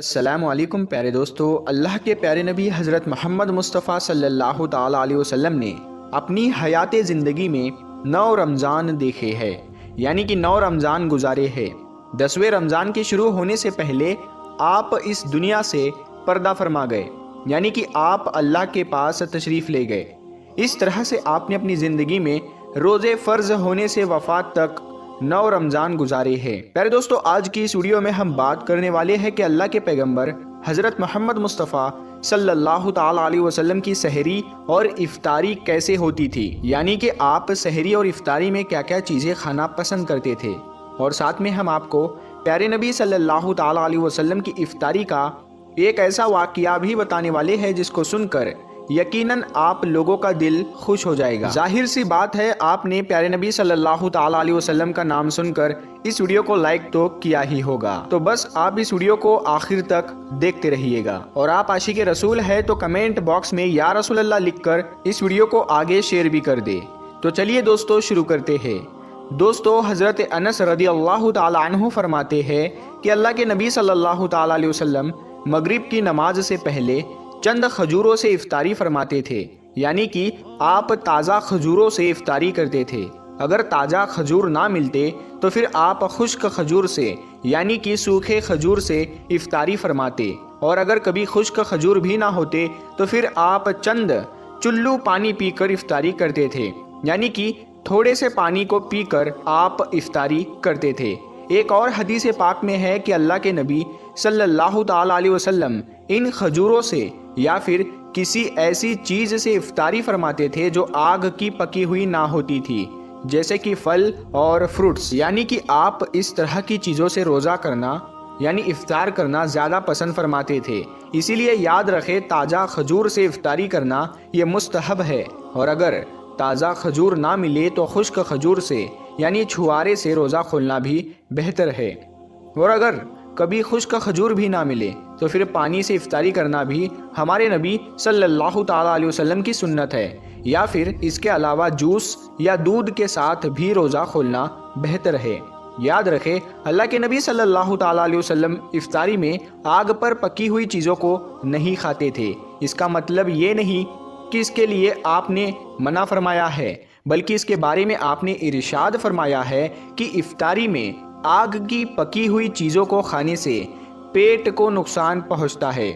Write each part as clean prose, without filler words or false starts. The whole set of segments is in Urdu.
السلام علیکم پیارے دوستو، اللہ کے پیارے نبی حضرت محمد مصطفیٰ صلی اللہ تعالیٰ علیہ وسلم نے اپنی حیات زندگی میں 9 رمضان دیکھے ہیں، یعنی کہ 9 رمضان گزارے ہیں۔ 10ویں رمضان کے شروع ہونے سے پہلے آپ اس دنیا سے پردہ فرما گئے، یعنی کہ آپ اللہ کے پاس تشریف لے گئے۔ اس طرح سے آپ نے اپنی زندگی میں روزے فرض ہونے سے وفات تک 9 رمضان گزارے ہیں۔ پیارے دوستو، آج کی اس ویڈیو میں ہم بات کرنے والے ہیں کہ اللہ کے پیغمبر حضرت محمد مصطفیٰ صلی اللہ تعالیٰ علیہ وسلم کی سحری اور افطاری کیسے ہوتی تھی، یعنی کہ آپ سحری اور افطاری میں کیا کیا چیزیں کھانا پسند کرتے تھے، اور ساتھ میں ہم آپ کو پیارے نبی صلی اللہ تعالیٰ علیہ وسلم کی افطاری کا ایک ایسا واقعہ بھی بتانے والے ہیں جس کو سن کر یقیناً آپ لوگوں کا دل خوش ہو جائے گا۔ ظاہر سی بات ہے، آپ نے پیارے نبی صلی اللہ تعالیٰ علیہ وسلم کا نام سن کر اس ویڈیو کو لائک تو کیا ہی ہوگا، تو بس آپ اس ویڈیو کو آخر تک دیکھتے رہیے گا۔ اور آپ عاشق رسول ہے تو کمنٹ باکس میں یا رسول اللہ لکھ کر اس ویڈیو کو آگے شیئر بھی کر دے۔ تو چلیے دوستو شروع کرتے ہیں۔ دوستو، حضرت انس رضی اللہ تعالیٰ عنہ فرماتے ہیں کہ اللہ کے نبی صلی اللہ تعالیٰ علیہ وسلم مغرب کی نماز سے پہلے چند کھجوروں سے افطاری فرماتے تھے، یعنی کہ آپ تازہ کھجوروں سے افطاری کرتے تھے۔ اگر تازہ کھجور نہ ملتے تو پھر آپ خشک کھجور سے یعنی کہ سوکھے کھجور سے افطاری فرماتے، اور اگر کبھی خشک کھجور بھی نہ ہوتے تو پھر آپ چند چلو پانی پی کر افطاری کرتے تھے، یعنی کہ تھوڑے سے پانی کو پی کر آپ افطاری کرتے تھے۔ ایک اور حدیث پاک میں ہے کہ اللہ کے نبی صلی اللہ تعالیٰ علیہ وسلم ان کھجوروں سے یا پھر کسی ایسی چیز سے افطاری فرماتے تھے جو آگ کی پکی ہوئی نہ ہوتی تھی، جیسے کہ پھل اور فروٹس، یعنی کہ آپ اس طرح کی چیزوں سے روزہ کرنا یعنی افطار کرنا زیادہ پسند فرماتے تھے۔ اسی لیے یاد رکھے، تازہ کھجور سے افطاری کرنا یہ مستحب ہے، اور اگر تازہ کھجور نہ ملے تو خشک کھجور سے یعنی چھوارے سے روزہ کھولنا بھی بہتر ہے، اور اگر کبھی خشک کھجور بھی نہ ملے تو پھر پانی سے افطاری کرنا بھی ہمارے نبی صلی اللہ تعالیٰ علیہ وسلم کی سنت ہے، یا پھر اس کے علاوہ جوس یا دودھ کے ساتھ بھی روزہ کھولنا بہتر ہے۔ یاد رکھے، اللہ کے نبی صلی اللہ تعالیٰ علیہ وسلم افطاری میں آگ پر پکی ہوئی چیزوں کو نہیں کھاتے تھے۔ اس کا مطلب یہ نہیں کہ اس کے لیے آپ نے منع فرمایا ہے، بلکہ اس کے بارے میں آپ نے ارشاد فرمایا ہے کہ افطاری میں آگ کی پکی ہوئی چیزوں کو کھانے سے پیٹ کو نقصان پہنچتا ہے،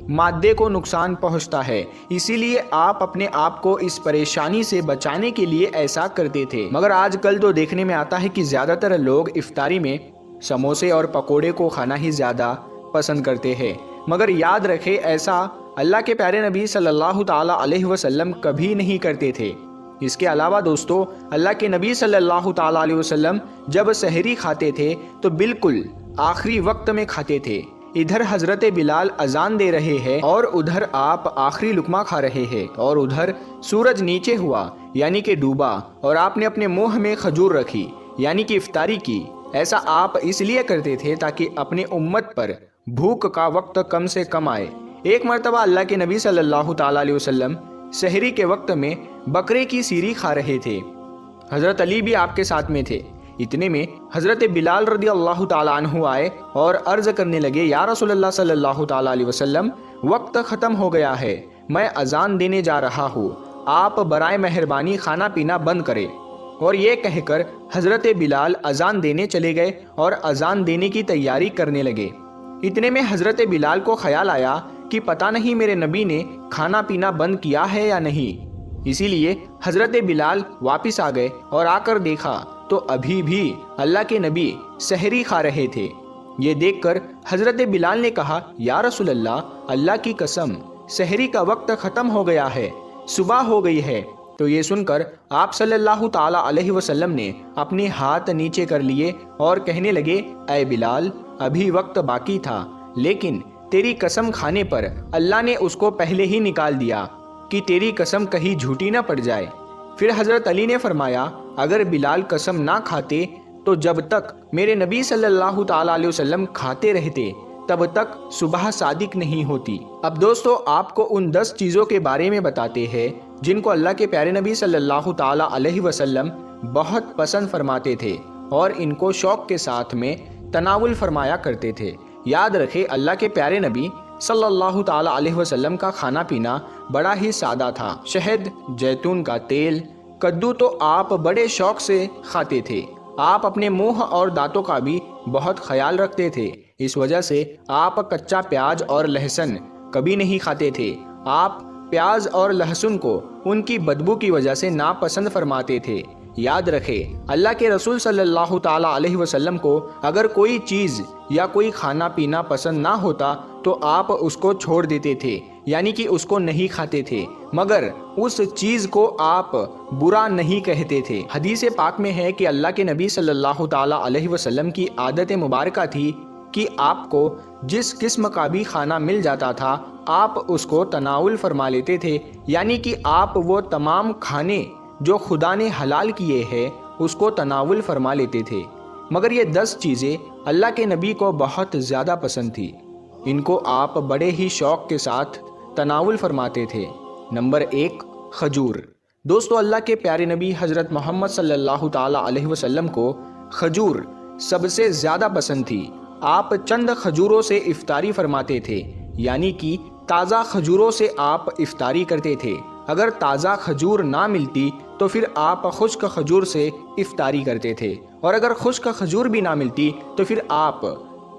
معدے کو نقصان پہنچتا ہے، اسی لیے آپ اپنے آپ کو اس پریشانی سے بچانے کے لیے ایسا کرتے تھے۔ مگر آج کل تو دیکھنے میں آتا ہے کہ زیادہ تر لوگ افطاری میں سموسے اور پکوڑے کو کھانا ہی زیادہ پسند کرتے ہیں، مگر یاد رکھے ایسا اللہ کے پیارے نبی صلی اللہ تعالیٰ علیہ وسلم کبھی نہیں کرتے تھے۔ اس کے علاوہ دوستو، اللہ کے نبی صلی اللہ تعالیٰ علیہ وسلم جب سحری کھاتے تھے تو بالکل آخری وقت میں کھاتے تھے۔ ادھر حضرت بلال اذان دے رہے ہیں اور ادھر آپ آخری لقمہ کھا رہے ہیں، اور ادھر سورج نیچے ہوا یعنی کہ ڈوبا اور آپ نے اپنے منہ میں کھجور رکھی یعنی کہ افطاری کی۔ ایسا آپ اس لیے کرتے تھے تاکہ اپنے امت پر بھوک کا وقت کم سے کم آئے۔ ایک مرتبہ اللہ کے نبی صلی اللہ تعالیٰ علیہ وسلم سحری کے وقت میں بکرے کی سیری کھا رہے تھے، حضرت علی بھی آپ کے ساتھ میں تھے۔ اتنے میں حضرت بلال رضی اللہ تعالیٰ عنہ آئے اور عرض کرنے لگے، یا رسول اللہ صلی اللہ تعالیٰ علیہ وسلم، وقت ختم ہو گیا ہے، میں اذان دینے جا رہا ہوں، آپ برائے مہربانی کھانا پینا بند کریں۔ اور یہ کہہ کر حضرت بلال اذان دینے چلے گئے اور اذان دینے کی تیاری کرنے لگے۔ اتنے میں حضرت بلال کو خیال آیا کہ پتہ نہیں میرے نبی نے کھانا پینا بند کیا ہے یا نہیں، اسی لیے حضرت بلال واپس آ گئے اور آ کر دیکھا تو ابھی بھی اللہ کے نبی سحری کھا رہے تھے۔ یہ دیکھ کر حضرت بلال نے کہا، یا رسول اللہ، اللہ کی قسم سحری کا وقت ختم ہو گیا ہے، صبح ہو گئی ہے۔ تو یہ سن کر آپ صلی اللہ تعالیٰ علیہ وسلم نے اپنے ہاتھ نیچے کر لیے اور کہنے لگے، اے بلال، ابھی وقت باقی تھا، لیکن تیری قسم کھانے پر اللہ نے اس کو پہلے ہی نکال دیا کہ تیری قسم کہیں جھوٹی نہ پڑ جائے۔ پھر حضرت علی نے فرمایا، اگر بلال قسم نہ کھاتے تو جب تک میرے نبی صلی اللہ تعالیٰ علیہ وسلم کھاتے رہتے تب تک صبح صادق نہیں ہوتی۔ اب دوستو، آپ کو ان 10 چیزوں کے بارے میں بتاتے ہیں جن کو اللہ کے پیارے نبی صلی اللہ تعالیٰ علیہ وسلم بہت پسند فرماتے تھے اور ان کو شوق کے ساتھ میں تناول فرمایا کرتے تھے۔ یاد رکھے اللہ کے پیارے نبی صلی اللہ تعالی علیہ وسلم کا کھانا پینا بڑا ہی سادہ تھا۔ شہد، جیتون کا تیل، کدو تو آپ بڑے شوق سے کھاتے تھے۔ آپ اپنے منہ اور دانتوں کا بھی بہت خیال رکھتے تھے، اس وجہ سے آپ کچا پیاز اور لہسن کبھی نہیں کھاتے تھے۔ آپ پیاز اور لہسن کو ان کی بدبو کی وجہ سے ناپسند فرماتے تھے۔ یاد رکھے اللہ کے رسول صلی اللہ تعالی علیہ وسلم کو اگر کوئی چیز یا کوئی کھانا پینا پسند نہ ہوتا تو آپ اس کو چھوڑ دیتے تھے، یعنی کہ اس کو نہیں کھاتے تھے، مگر اس چیز کو آپ برا نہیں کہتے تھے۔ حدیث پاک میں ہے کہ اللہ کے نبی صلی اللہ تعالی علیہ وسلم کی عادت مبارکہ تھی کہ آپ کو جس قسم کا بھی کھانا مل جاتا تھا آپ اس کو تناول فرما لیتے تھے، یعنی کہ آپ وہ تمام کھانے جو خدا نے حلال کیے ہیں اس کو تناول فرما لیتے تھے۔ مگر یہ 10 چیزیں اللہ کے نبی کو بہت زیادہ پسند تھی، ان کو آپ بڑے ہی شوق کے ساتھ تناول فرماتے تھے۔ نمبر 1، کھجور۔ دوستو اللہ کے پیارے نبی حضرت محمد صلی اللہ تعالی علیہ وسلم کو کھجور سب سے زیادہ پسند تھی۔ آپ چند کھجوروں سے افطاری فرماتے تھے، یعنی کہ تازہ کھجوروں سے آپ افطاری کرتے تھے۔ اگر تازہ کھجور نہ ملتی تو پھر آپ خشک کھجور سے افطاری کرتے تھے، اور اگر خشک کھجور بھی نہ ملتی تو پھر آپ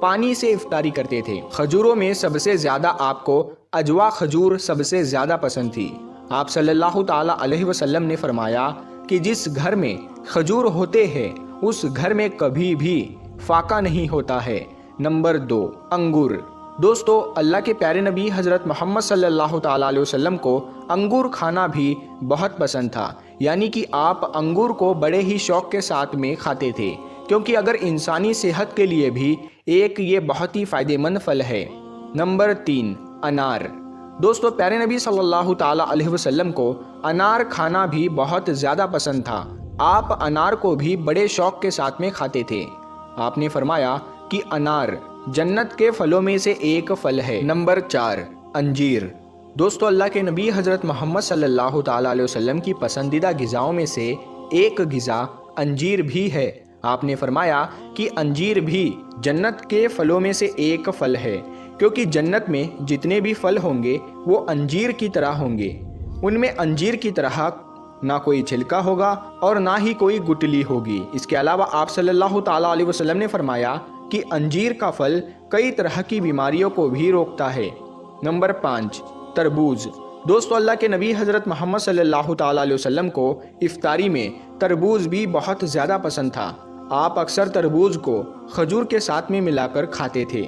پانی سے افطاری کرتے تھے۔ کھجوروں میں سب سے زیادہ آپ کو اجوا کھجور سب سے زیادہ پسند تھی۔ آپ صلی اللہ تعالی علیہ وسلم نے فرمایا کہ جس گھر میں کھجور ہوتے ہیں اس گھر میں کبھی بھی فاقہ نہیں ہوتا ہے۔ نمبر 2، انگور۔ دوستو اللہ کے پیارے نبی حضرت محمد صلی اللہ تعالی علیہ وسلم کو انگور کھانا بھی بہت پسند تھا، یعنی کہ آپ انگور کو بڑے ہی شوق کے ساتھ میں کھاتے تھے، کیونکہ اگر انسانی صحت کے لیے بھی ایک یہ بہت ہی فائدہ مند پھل ہے۔ نمبر 3، انار۔ دوستو پیارے نبی صلی اللہ تعالی علیہ وسلم کو انار کھانا بھی بہت زیادہ پسند تھا۔ آپ انار کو بھی بڑے شوق کے ساتھ میں کھاتے تھے۔ آپ نے فرمایا کہ انار جنت کے پھلوں میں سے ایک پھل ہے۔ نمبر 4، انجیر۔ دوستو اللہ کے نبی حضرت محمد صلی اللہ تعالی علیہ وسلم کی پسندیدہ غذاؤں میں سے ایک غذا انجیر بھی ہے۔ آپ نے فرمایا کہ انجیر بھی جنت کے پھلوں میں سے ایک پھل ہے، کیونکہ جنت میں جتنے بھی پھل ہوں گے وہ انجیر کی طرح ہوں گے۔ ان میں انجیر کی طرح نہ کوئی چھلکا ہوگا اور نہ ہی کوئی گٹلی ہوگی۔ اس کے علاوہ آپ صلی اللہ تعالی علیہ وسلم نے فرمایا کہ انجیر کا پھل کئی طرح کی بیماریوں کو بھی روکتا ہے۔ نمبر 5، تربوز۔ دوستو اللہ کے نبی حضرت محمد صلی اللہ تعالی علیہ وسلم کو افطاری میں تربوز بھی بہت زیادہ پسند تھا۔ آپ اکثر تربوز کو کھجور کے ساتھ میں ملا کر کھاتے تھے۔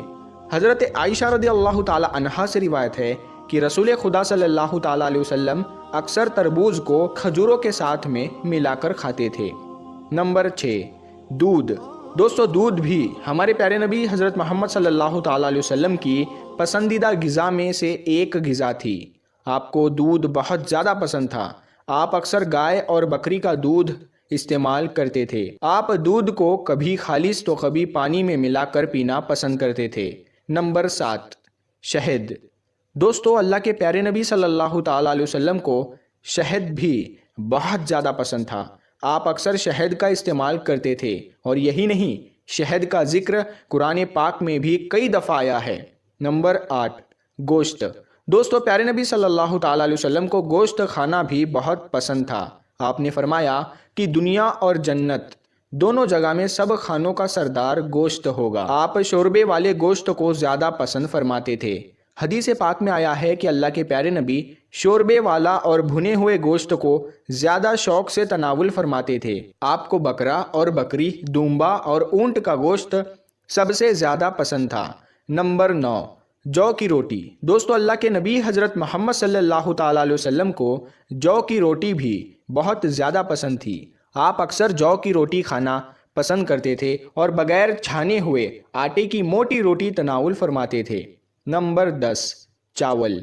حضرت عائشہ رضی اللہ تعالی عنہا سے روایت ہے کہ رسول خدا صلی اللہ تعالی علیہ وسلم اکثر تربوز کو کھجوروں کے ساتھ میں ملا کر کھاتے تھے۔ نمبر 6، دودھ۔ دوستو دودھ بھی ہمارے پیارے نبی حضرت محمد صلی اللہ تعالی علیہ وسلم کی پسندیدہ غذا میں سے ایک غذا تھی۔ آپ کو دودھ بہت زیادہ پسند تھا۔ آپ اکثر گائے اور بکری کا دودھ استعمال کرتے تھے۔ آپ دودھ کو کبھی خالص تو کبھی پانی میں ملا کر پینا پسند کرتے تھے۔ نمبر 7، شہد۔ دوستو اللہ کے پیارے نبی صلی اللہ تعالی علیہ وسلم کو شہد بھی بہت زیادہ پسند تھا۔ آپ اکثر شہد کا استعمال کرتے تھے، اور یہی نہیں شہد کا ذکر قرآن پاک میں بھی کئی دفعہ آیا ہے۔ نمبر 8، گوشت۔ دوستو پیارے نبی صلی اللہ تعالی علیہ وسلم کو گوشت کھانا بھی بہت پسند تھا۔ آپ نے فرمایا کہ دنیا اور جنت دونوں جگہ میں سب کھانوں کا سردار گوشت ہوگا۔ آپ شوربے والے گوشت کو زیادہ پسند فرماتے تھے۔ حدیث پاک میں آیا ہے کہ اللہ کے پیارے نبی شوربے والا اور بھنے ہوئے گوشت کو زیادہ شوق سے تناول فرماتے تھے۔ آپ کو بکرا اور بکری، دمبا اور اونٹ کا گوشت سب سے زیادہ پسند تھا۔ نمبر 9، جو کی روٹی۔ دوستو اللہ کے نبی حضرت محمد صلی اللہ تعالی علیہ وسلم کو جو کی روٹی بھی بہت زیادہ پسند تھی۔ آپ اکثر جو کی روٹی کھانا پسند کرتے تھے اور بغیر چھانے ہوئے آٹے کی موٹی روٹی تناول فرماتے تھے۔ نمبر 10، چاول۔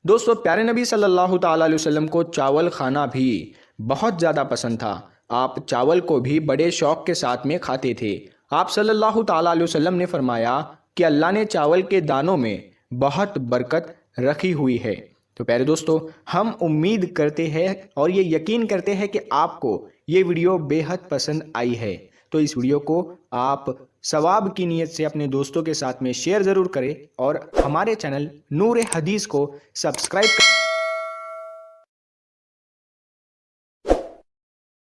دوستو پیارے نبی صلی اللہ تعالی علیہ وسلم کو چاول کھانا بھی بہت زیادہ پسند تھا۔ آپ چاول کو بھی بڑے شوق کے ساتھ میں کھاتے تھے۔ آپ صلی اللہ تعالی علیہ وسلم نے فرمایا کہ اللہ نے چاول کے دانوں میں بہت برکت رکھی ہوئی ہے۔ تو پیارے دوستو ہم امید کرتے ہیں اور یہ یقین کرتے ہیں کہ آپ کو یہ ویڈیو بے حد پسند آئی ہے۔ تو اس ویڈیو کو آپ ثواب کی نیت سے اپنے دوستوں کے ساتھ میں شیئر ضرور کریں اور ہمارے چینل نور حدیث کو سبسکرائب کریں۔